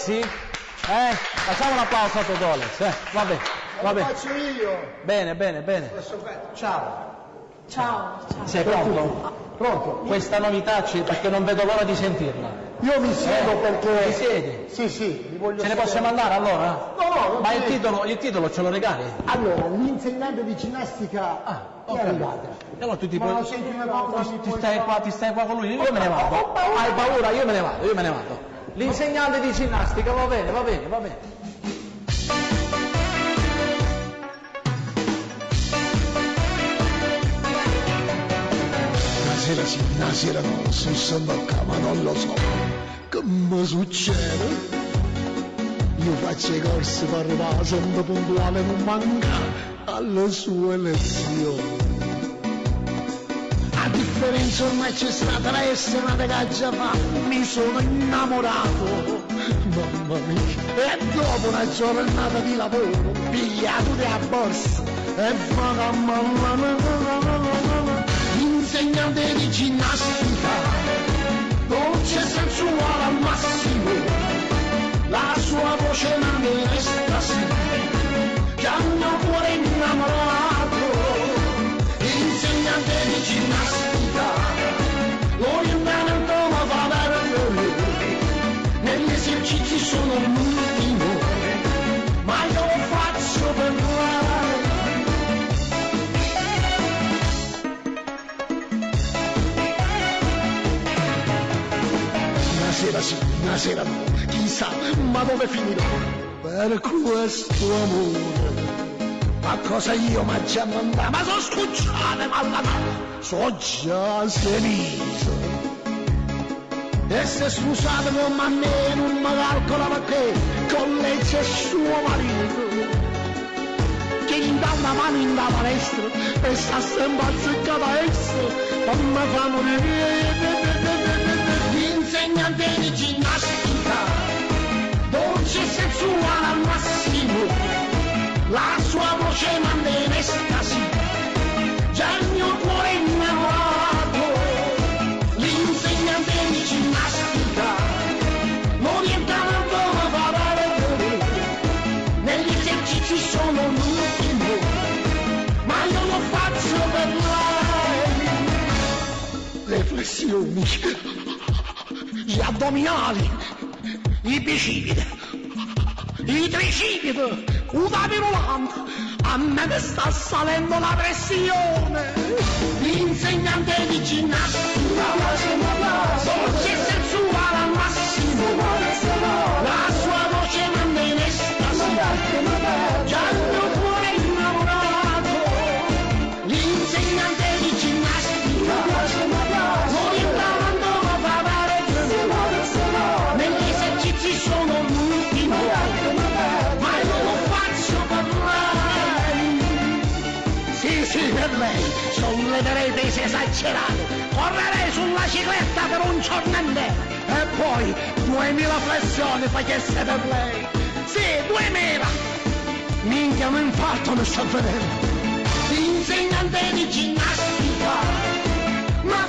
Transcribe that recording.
Alessi? Facciamo un applauso a Totò Alessi, va bene, va bene. Lo faccio io. Bene, bene, bene. Ciao. Ciao. Sei pronto? Pronto? Questa novità perché non vedo l'ora di sentirla. Io mi siedo perché... Ti siedi? Sì, mi voglio Ce ne sedere. possiamo andare allora? No, Ma il titolo ce lo regali? Allora, l'insegnante di ginnastica è arrivata. Allora tu Ma senti una cosa, ti stai qua con lui, io me ne vado. Hai paura? Io me ne vado. L'insegnante di ginnastica, va bene. Una sera sì, una sera no, sono sempre qua, ma non lo so. Che mi succede? Io faccio i corsi per arrivare sempre puntuale, non manca alle sue lezioni. A differenza del magistrato, lei è una ragazza fa, mi sono innamorato. Mamma mia, e dopo una giornata di lavoro, pigliato a borsa e l'insegnante di ginnastica, dolce e sensuale al massimo, la sua voce manda in estasi, già il mio cuore innamorato. L'insegnante di ginnastica, l'orientamento mi fa perdere, negli esercizi sono l'ultimo, ma io lo faccio per lei. Una sera sì, una sera no, chissà, ma dove finirò per questo amore? Ma cosa io mangiando andare? Ma sono scucciate, ma sono già seniso. E se scusate come a me non mi calcola perché con lei c'è suo marito che gli dà una mano in da palestra e sta sempre azzeccata a esso, ma mi fa morire. L'insegnante di ginnastica, dolce e sensuale al massimo, la sua voce manda in estasi, già il mio cuore innamorato. L'insegnante di ginnastica, l'orientamento mi fa perdere, negli esercizi sono l'ultimo, ma io lo faccio per lei. Le flessioni, gli addominali, i bicipiti, i tricipiti, una virulante, a me mi sta salendo la pressione. L'insegnante di ginnastica, dolce e sensuale al massimo, la sua voce manda in estasi, già il mio cuore innamorato. L'insegnante di ginnastica, l'orientamento mi fa perdere, negli esercizi sono l'ultimo, ma io lo faccio per lei. Sì, per lei, solleverei pesi esagerati, correrei sulla cicletta per un giorno intero, e poi 2000 flessioni facesse per lei. Sì, 2000! Minchia, un infarto mi sta vedendo. L'insegnante di ginnastica, ma